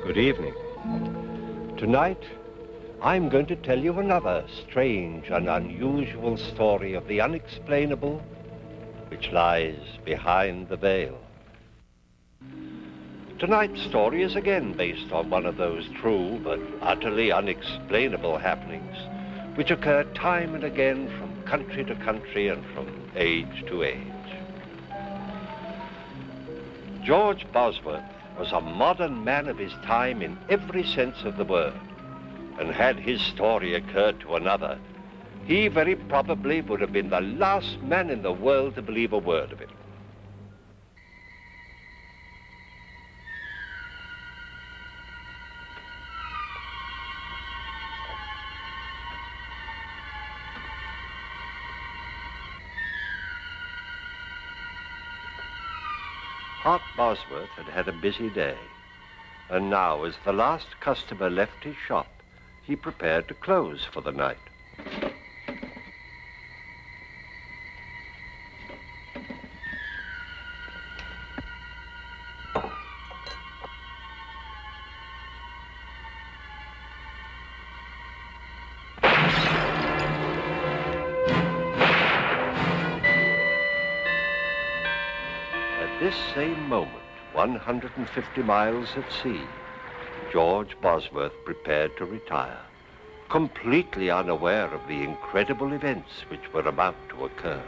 Good evening. Tonight, I'm going to tell you another strange and unusual story of the unexplainable which lies behind the veil. Tonight's story is again based on one of those true but utterly unexplainable happenings which occur time and again from country to country and from age to age. George Bosworth was a modern man of his time in every sense of the word, and had his story occurred to another, he very probably would have been the last man in the world to believe a word of it. Art Bosworth had had a busy day, and now, as the last customer left his shop, he prepared to close for the night. At this same moment, 150 miles at sea, George Bosworth prepared to retire, completely unaware of the incredible events which were about to occur.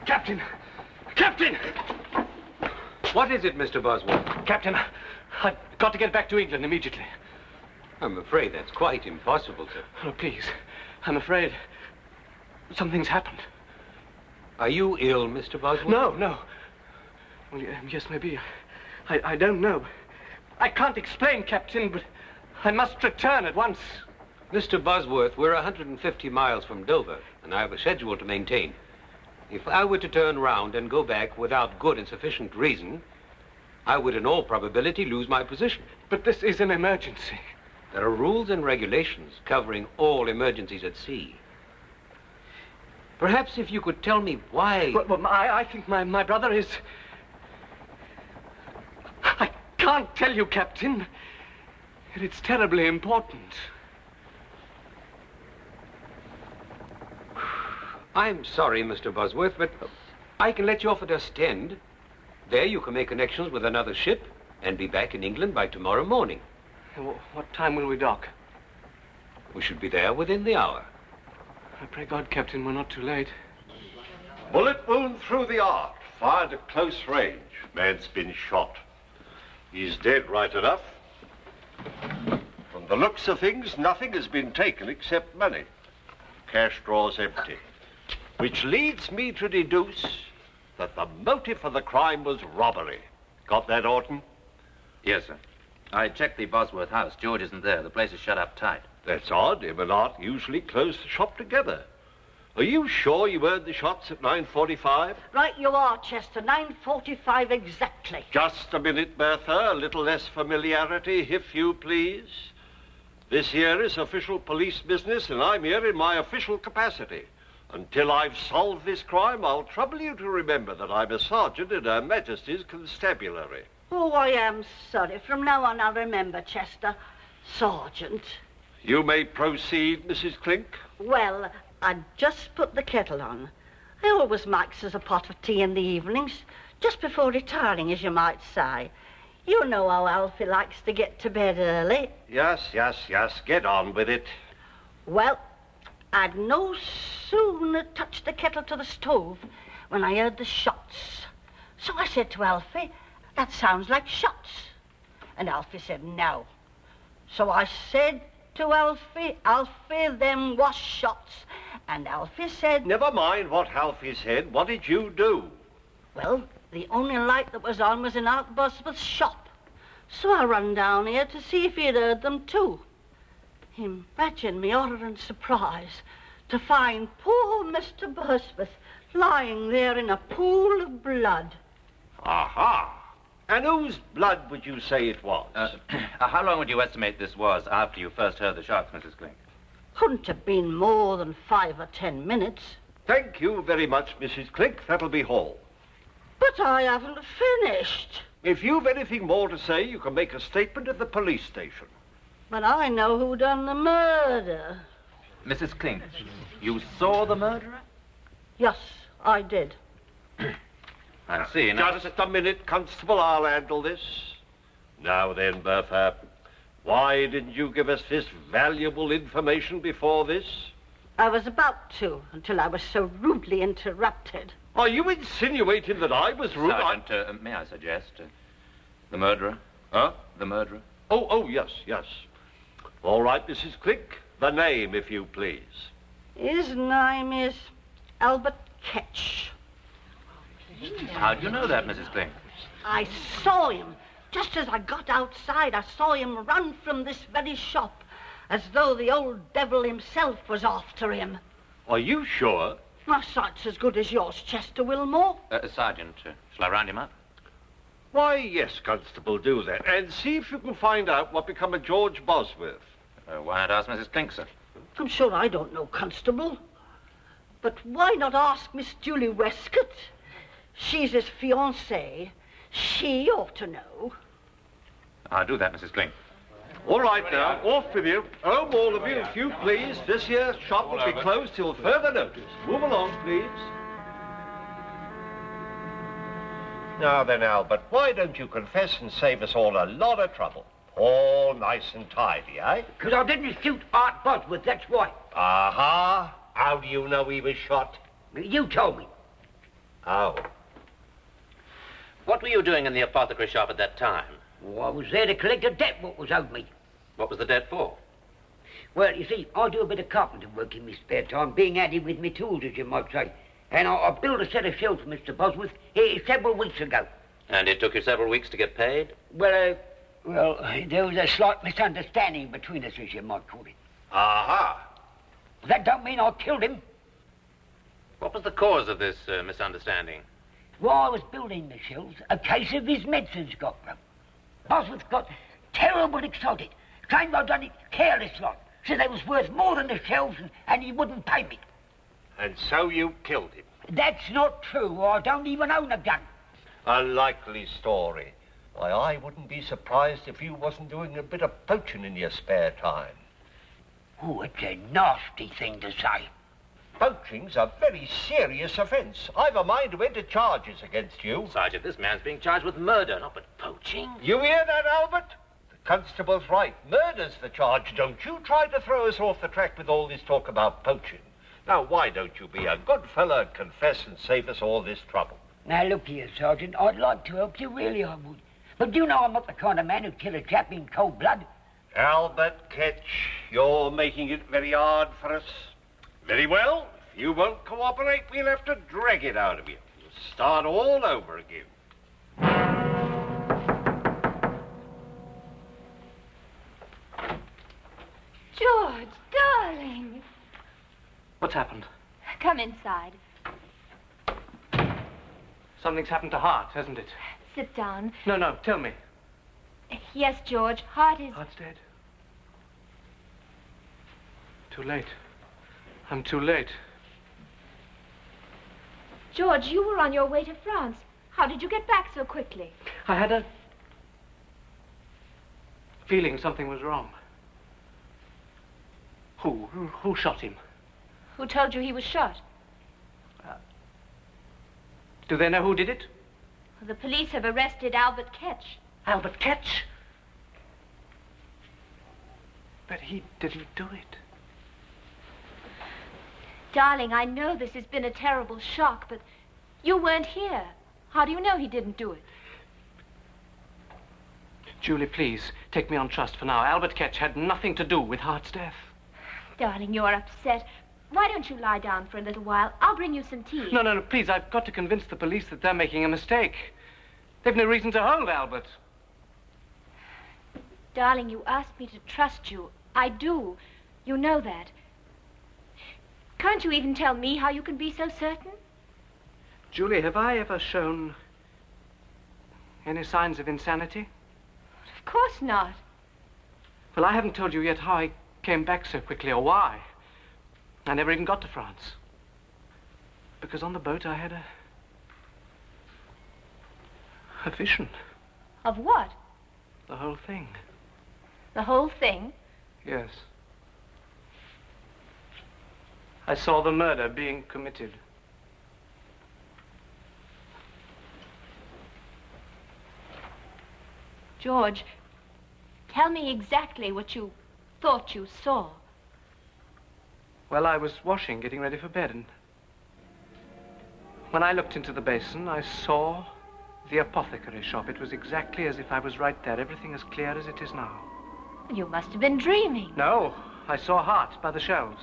Captain! Captain! What is it, Mr. Bosworth? Captain, I've got to get back to England immediately. I'm afraid that's quite impossible, sir. Oh, please. I'm afraid something's happened. Are you ill, Mr. Bosworth? No. Well, yes, maybe. I don't know. I can't explain, Captain, but I must return at once. Mr. Bosworth, we're 150 miles from Dover, and I have a schedule to maintain. If I were to turn round and go back without good and sufficient reason, I would in all probability lose my position. But this is an emergency. There are rules and regulations covering all emergencies at sea. Perhaps if you could tell me why... Well, I think my brother is... I can't tell you, Captain. It's terribly important. I'm sorry, Mr. Bosworth, but I can let you off at Ostend. There you can make connections with another ship and be back in England by tomorrow morning. What time will we dock? We should be there within the hour. I pray God, Captain, we're not too late. Bullet wound through the arc, fired at close range. Man's been shot. He's dead right enough. From the looks of things, nothing has been taken except money. Cash drawers empty. Which leads me to deduce that the motive for the crime was robbery. Got that, Orton? Yes, sir. I checked the Bosworth house. George isn't there. The place is shut up tight. That's odd. Him and Art usually close the shop together. Are you sure you heard the shots at 9:45? Right you are, Chester. 9:45 exactly. Just a minute, Bertha. A little less familiarity, if you please. This here is official police business, and I'm here in my official capacity. Until I've solved this crime, I'll trouble you to remember that I'm a sergeant in Her Majesty's constabulary. Oh, I am sorry. From now on, I'll remember, Chester. Sergeant. You may proceed, Mrs. Clink. Well, I'd just put the kettle on. I always makes us a pot of tea in the evenings, just before retiring, as you might say. You know how Alfie likes to get to bed early. Yes. Get on with it. Well, I'd no sooner touched the kettle to the stove when I heard the shots. So I said to Alfie, that sounds like shots. And Alfie said no. So I said to Alfie, Alfie, them was shots. And Alfie said... Never mind what Alfie said. What did you do? Well, the only light that was on was in Aunt Bosworth's shop. So I run down here to see if he'd heard them too. Imagine me horror and surprise to find poor Mr. Bosworth lying there in a pool of blood. Aha! And whose blood would you say it was? How long would you estimate this was after you first heard the shots, Mrs. Clink? Couldn't have been more than 5 or 10 minutes. Thank you very much, Mrs. Clink. That'll be all. But I haven't finished. If you've anything more to say, you can make a statement at the police station. But I know who done the murder. Mrs. Clink, you saw the murderer? Yes, I did. I see. Now, Just a minute, Constable. I'll handle this. Now then, Bertha, why didn't you give us this valuable information before this? I was about to, until I was so rudely interrupted. Are you insinuating that I was rude? Sergeant, may I suggest? The murderer? Huh? The murderer? Oh, yes. All right, Mrs. Clink. The name, if you please. His name is Albert Ketch. How do you know that, Mrs. Clink? I saw him. Just as I got outside, I saw him run from this very shop, as though the old devil himself was after him. Are you sure? My sight's as good as yours, Chester Wilmore. Sergeant, shall I round him up? Why, yes, Constable, do that. And see if you can find out what become of George Bosworth. Why not ask Mrs. Clink, sir? I'm sure I don't know, Constable. But why not ask Miss Julie Westcott? She's his fiancée. She ought to know. I'll do that, Mrs. Clink. All right now, off with you. Home, all of you, if you please. This here shop will be closed till further notice. Move along, please. Now then, Albert, why don't you confess and save us all a lot of trouble? All nice and tidy, eh? Because I didn't shoot Art Bosworth, that's why. Aha! How do you know he was shot? You told me. Oh. What were you doing in the apothecary shop at that time? Oh, I was there to collect a debt what was owed me. What was the debt for? Well, you see, I do a bit of carpenter work in my spare time, being handy with my tools, as you might say. And I built a set of shelves for Mr. Bosworth several weeks ago. And it took you several weeks to get paid? Well, there was a slight misunderstanding between us, as you might call it. Aha! That don't mean I killed him. What was the cause of this misunderstanding? While I was building the shelves, a case of his medicines got broke. Bosworth got terrible excited. Claimed I'd done it careless like. Said they was worth more than the shelves and he wouldn't pay me. And so you killed him? That's not true. I don't even own a gun. A likely story. Why, I wouldn't be surprised if you wasn't doing a bit of poaching in your spare time. Oh, it's a nasty thing to say. Poaching's a very serious offence. I've a mind to enter charges against you. Sergeant, this man's being charged with murder, not with poaching. You hear that, Albert? The constable's right. Murder's the charge. Don't you try to throw us off the track with all this talk about poaching. Now, why don't you be a good fellow and confess and save us all this trouble? Now, look here, Sergeant. I'd like to help you, really I would. But you know I'm not the kind of man who'd kill a chap in cold blood. Albert Ketch, you're making it very hard for us. Very well. If you won't cooperate, we'll have to drag it out of you. We'll start all over again. George, darling. What's happened? Come inside. Something's happened to Hart, hasn't it? Sit down. No, tell me. Yes, George, Hart is... Hart's dead. Too late. I'm too late. George, you were on your way to France. How did you get back so quickly? I had a feeling something was wrong. Who shot him? Who told you he was shot? Do they know who did it? The police have arrested Albert Ketch. Albert Ketch? But he didn't do it. Darling, I know this has been a terrible shock, but you weren't here. How do you know he didn't do it? Julie, please, take me on trust for now. Albert Ketch had nothing to do with Hart's death. Darling, you're upset. Why don't you lie down for a little while? I'll bring you some tea. No, please, I've got to convince the police that they're making a mistake. They've no reason to hold Albert. Darling, you asked me to trust you. I do. You know that. Can't you even tell me how you can be so certain? Julie, have I ever shown any signs of insanity? Of course not. Well, I haven't told you yet how I came back so quickly or why. I never even got to France. Because on the boat I had a vision. Of what? The whole thing. The whole thing? Yes. I saw the murder being committed. George, tell me exactly what you thought you saw. Well, I was washing, getting ready for bed, and when I looked into the basin, I saw the apothecary shop. It was exactly as if I was right there, everything as clear as it is now. You must have been dreaming. No, I saw Hart by the shelves.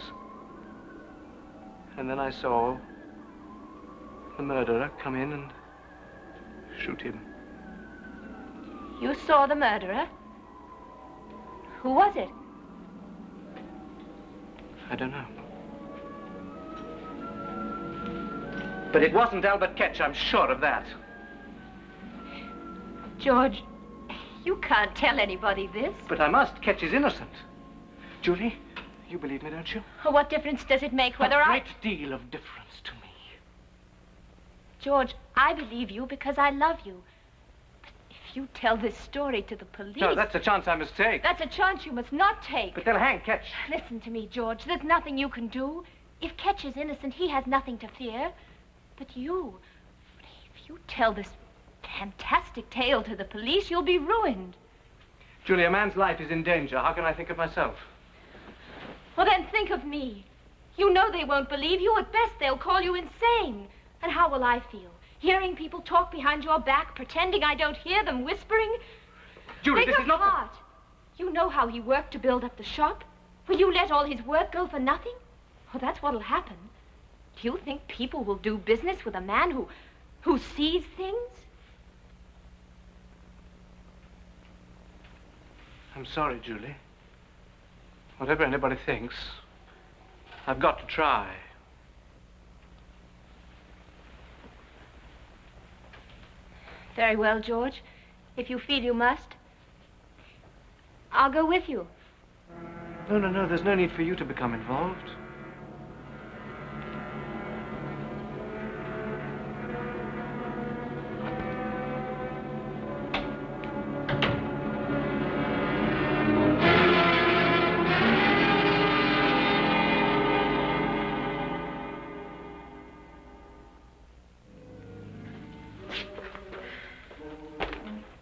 And then I saw the murderer come in and shoot him. You saw the murderer? Who was it? I don't know. But it wasn't Albert Ketch, I'm sure of that. George, you can't tell anybody this. But I must. Ketch is innocent. Julie, you believe me, don't you? What difference does it make whether A great deal of difference to me. George, I believe you because I love you. But if you tell this story to the police... No, that's a chance I must take. That's a chance you must not take. But they'll hang Ketch. Listen to me, George. There's nothing you can do. If Ketch is innocent, he has nothing to fear. But you, if you tell this fantastic tale to the police, you'll be ruined. Julie, a man's life is in danger. How can I think of myself? Well, then think of me. You know they won't believe you. At best, they'll call you insane. And how will I feel? Hearing people talk behind your back, pretending I don't hear them, whispering? Julie, Think this of is not... Hart. You know how he worked to build up the shop. Will you let all his work go for nothing? Well, that's what'll happen. Do you think people will do business with a man who sees things? I'm sorry, Julie. Whatever anybody thinks, I've got to try. Very well, George. If you feel you must, I'll go with you. No, there's no need for you to become involved.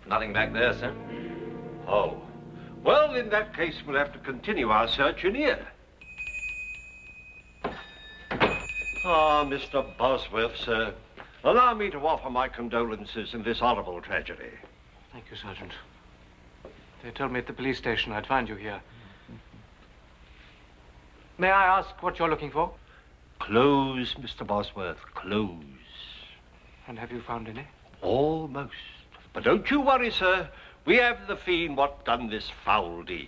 Nothing back there, sir. Oh. Well, in that case, we'll have to continue our search in here. Ah, Mr. Bosworth, sir. Allow me to offer my condolences in this horrible tragedy. Thank you, Sergeant. They told me at the police station I'd find you here. May I ask what you're looking for? Clothes, Mr. Bosworth, clothes. And have you found any? Almost. But don't you worry, sir. We have the fiend what done this foul deed.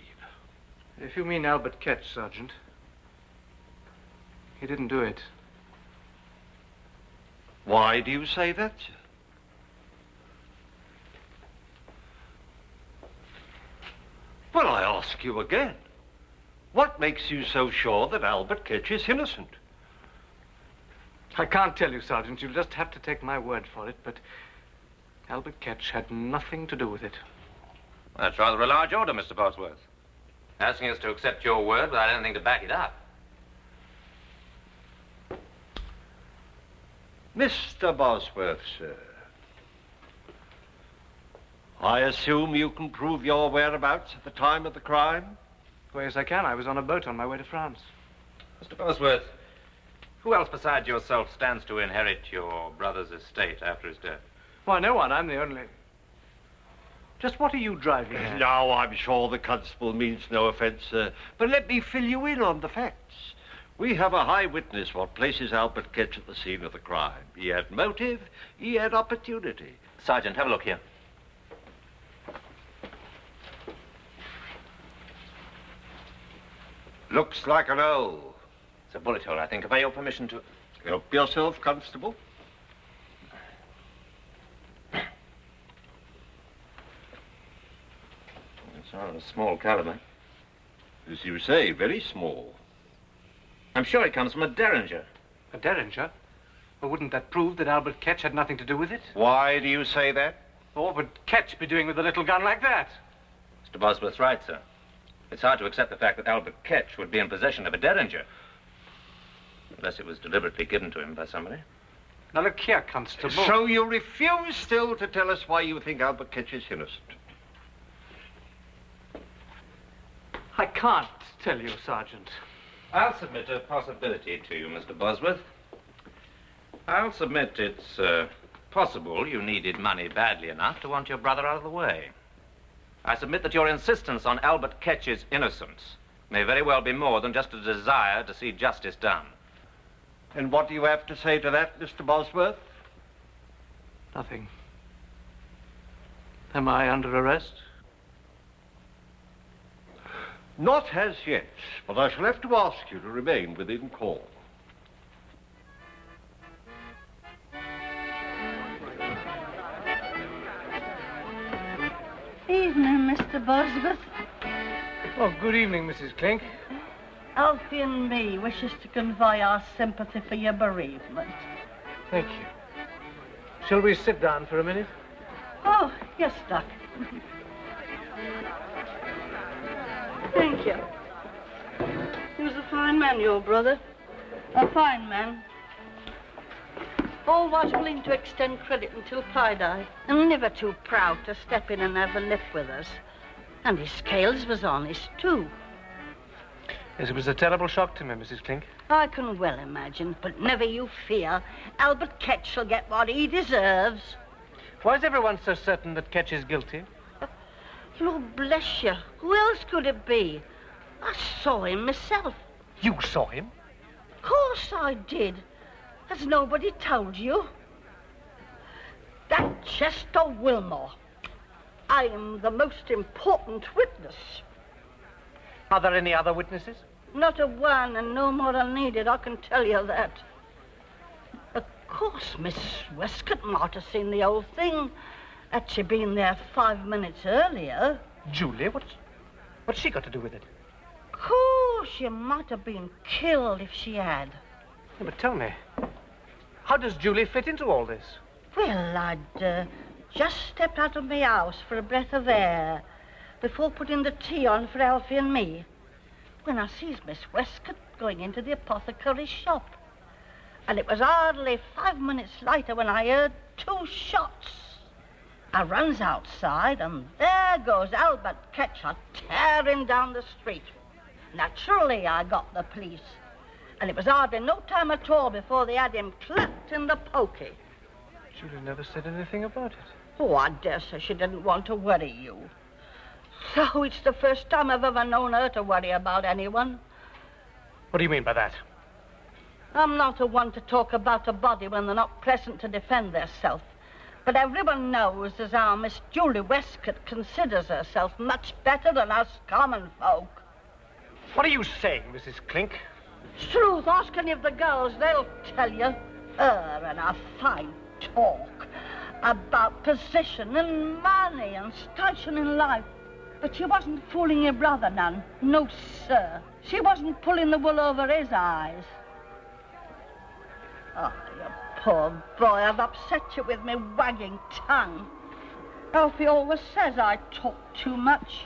If you mean Albert Ketch, Sergeant, he didn't do it. Why do you say that, sir? Well, I ask you again. What makes you so sure that Albert Ketch is innocent? I can't tell you, Sergeant. You'll just have to take my word for it, but Albert Ketch had nothing to do with it. That's rather a large order, Mr. Bosworth. Asking us to accept your word without anything to back it up. Mr. Bosworth, sir. I assume you can prove your whereabouts at the time of the crime? Well, yes, I can. I was on a boat on my way to France. Mr. Bosworth, who else besides yourself stands to inherit your brother's estate after his death? Why, no one. I'm the only... Just what are you driving at? Now, I'm sure the constable means no offence, sir, but let me fill you in on the facts. We have a high witness what places Albert Ketch at the scene of the crime. He had motive, he had opportunity. Sergeant, have a look here. Looks like an O. It's a bullet hole, I think. Have I your permission to... Help yourself, Constable. It's rather a small caliber. As you say, very small. I'm sure it comes from a derringer. A derringer? Well, wouldn't that prove that Albert Ketch had nothing to do with it? Why do you say that? Well, what would Ketch be doing with a little gun like that? Mr. Bosworth's right, sir. It's hard to accept the fact that Albert Ketch would be in possession of a derringer. Unless it was deliberately given to him by somebody. Now, look here, Constable. So you refuse still to tell us why you think Albert Ketch is innocent? I can't tell you, Sergeant. I'll submit a possibility to you, Mr. Bosworth. I'll submit it's possible you needed money badly enough to want your brother out of the way. I submit that your insistence on Albert Ketch's innocence may very well be more than just a desire to see justice done. And what do you have to say to that, Mr. Bosworth? Nothing. Am I under arrest? Not as yet, but I shall have to ask you to remain within call. Evening, Mr. Bosworth. Oh, good evening, Mrs. Clink. Alfie and me wishes to convey our sympathy for your bereavement. Thank you. Shall we sit down for a minute? Oh, yes, Doc. Thank you. He was a fine man, your brother. A fine man. Always willing to extend credit until Pi died, and never too proud to step in and have a lift with us. And his scales was honest, too. Yes, it was a terrible shock to me, Mrs. Clink. I can well imagine, but never you fear. Albert Ketch shall get what he deserves. Why is everyone so certain that Ketch is guilty? Lord bless you. Who else could it be? I saw him myself. You saw him? Of course I did. Has nobody told you? That Chester Wilmore. I am the most important witness. Are there any other witnesses? Not a one, and no more are needed, I can tell you that. Of course, Miss Westcott might have seen the whole thing. Had she been there 5 minutes earlier. Julie? What's she got to do with it? Of course, she might have been killed if she had. Yeah, but tell me, how does Julie fit into all this? Well, I'd just stepped out of my house for a breath of air before putting the tea on for Alfie and me, when I sees Miss Westcott going into the apothecary's shop. And it was hardly 5 minutes later when I heard 2 shots. I runs outside, and there goes Albert Ketch tearing down the street. Naturally, I got the police, and it was hardly no time at all before they had him clapped in the pokey. Julie never said anything about it. Oh, I dare say she didn't want to worry you. So it's the first time I've ever known her to worry about anyone. What do you mean by that? I'm not the one to talk about a body when they're not present to defend theirself. But everyone knows as how Miss Julie Westcott considers herself much better than us common folk. What are you saying, Mrs. Clink? It's truth. Ask any of the girls. They'll tell you. Her and her fine talk about position and money and station in life. But she wasn't fooling your brother none. No, sir. She wasn't pulling the wool over his eyes. Oh, you poor boy. I've upset you with me wagging tongue. Alfie always says I talk too much.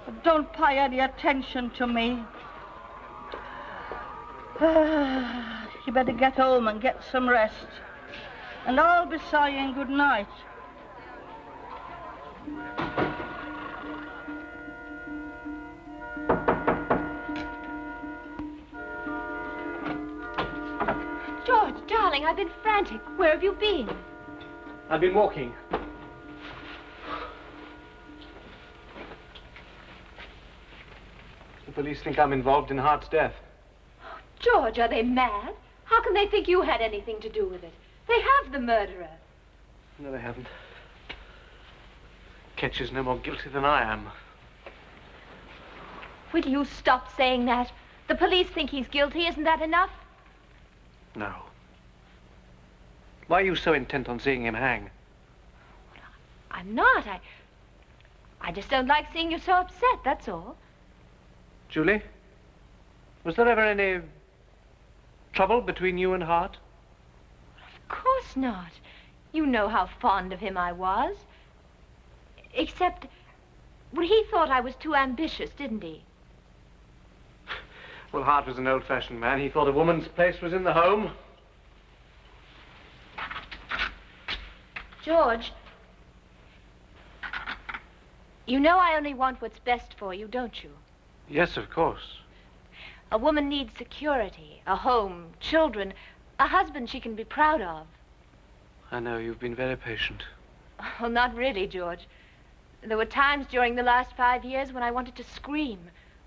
But don't pay any attention to me. You better get home and get some rest. And I'll be saying good night. George, darling, I've been frantic. Where have you been? I've been walking. The police think I'm involved in Hart's death. George, are they mad? How can they think you had anything to do with it? They have the murderer. No, they haven't. Ketch is no more guilty than I am. Will you stop saying that? The police think he's guilty. Isn't that enough? No. Why are you so intent on seeing him hang? I'm not. I just don't like seeing you so upset, that's all. Julie, was there ever any trouble between you and Hart? Of course not. You know how fond of him I was. Except, well, he thought I was too ambitious, didn't he? Well, Hart was an old-fashioned man. He thought a woman's place was in the home. George, you know I only want what's best for you, don't you? Yes, of course. A woman needs security, a home, children, a husband she can be proud of. I know, you've been very patient. Well, not really, George. There were times during the last 5 years when I wanted to scream.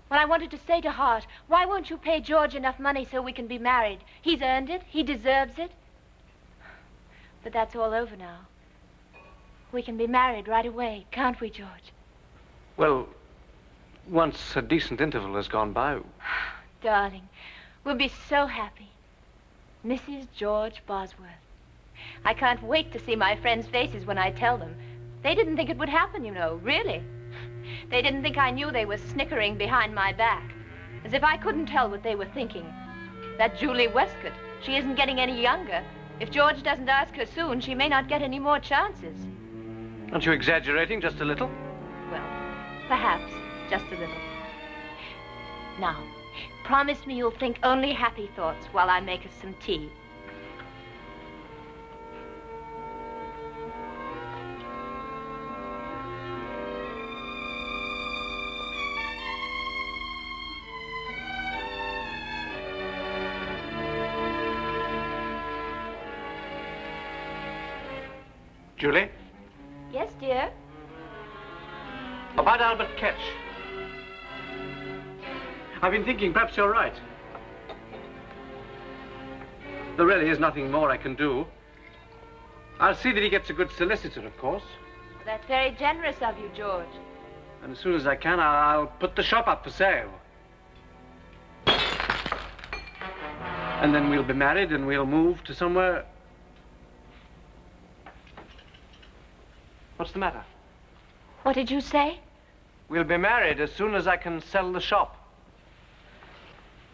When I wanted to say to Hart, why won't you pay George enough money so we can be married? He's earned it. He deserves it. But that's all over now. We can be married right away, can't we, George? Well, once a decent interval has gone by. Darling, we'll be so happy. Mrs. George Bosworth. I can't wait to see my friends' faces when I tell them. They didn't think it would happen, you know, really. They didn't think I knew they were snickering behind my back. As if I couldn't tell what they were thinking. That Julie Westcott, she isn't getting any younger. If George doesn't ask her soon, she may not get any more chances. Aren't you exaggerating just a little? Well, perhaps, just a little. Now, promise me you'll think only happy thoughts while I make us some tea. Julie? Yes, dear? About Albert Ketch. I've been thinking perhaps you're right. There really is nothing more I can do. I'll see that he gets a good solicitor, of course. That's very generous of you, George. And as soon as I can, I'll put the shop up for sale. And then we'll be married and we'll move to somewhere... What's the matter? What did you say? We'll be married as soon as I can sell the shop.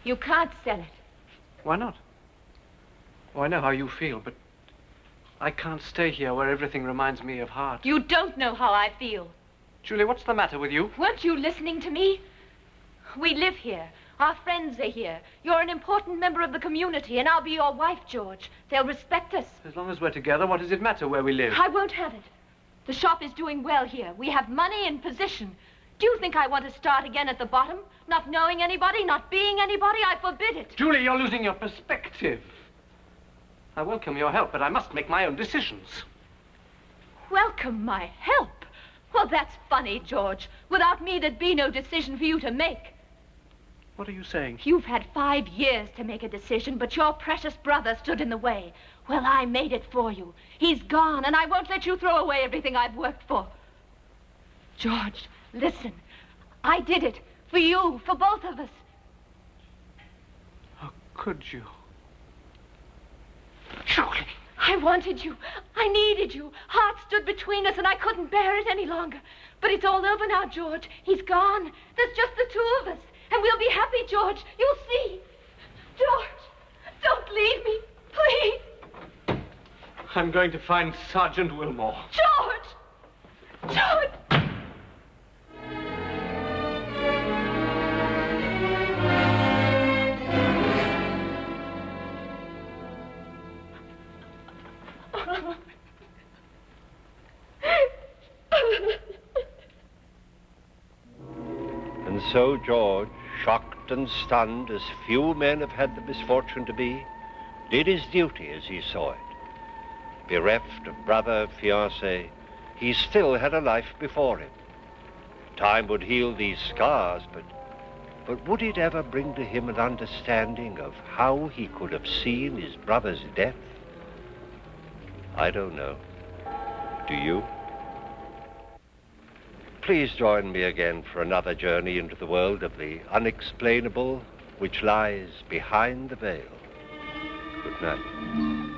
You can't sell it. Why not? Oh, I know how you feel, but I can't stay here where everything reminds me of Hart. You don't know how I feel. Julie, what's the matter with you? Weren't you listening to me? We live here. Our friends are here. You're an important member of the community, and I'll be your wife, George. They'll respect us. As long as we're together, what does it matter where we live? I won't have it. The shop is doing well here. We have money and position. Do you think I want to start again at the bottom? Not knowing anybody, not being anybody? I forbid it. Julie, you're losing your perspective. I welcome your help, but I must make my own decisions. Welcome my help? Well, that's funny, George. Without me, there'd be no decision for you to make. What are you saying? You've had 5 years to make a decision, but your precious brother stood in the way. Well, I made it for you. He's gone, and I won't let you throw away everything I've worked for. George, listen. I did it. For you, for both of us. How could you? Julie! I wanted you. I needed you. Hart stood between us, and I couldn't bear it any longer. But it's all over now, George. He's gone. There's just the two of us. And we'll be happy, George. You'll see. George, don't leave me. Please. I'm going to find Sergeant Wilmore. George! George! And so George, shocked and stunned as few men have had the misfortune to be, did his duty as he saw it. Bereft of brother, fiancé, he still had a life before him. Time would heal these scars, but But would it ever bring to him an understanding of how he could have seen his brother's death? I don't know. Do you? Please join me again for another journey into the world of the unexplainable, which lies behind the veil. Good night.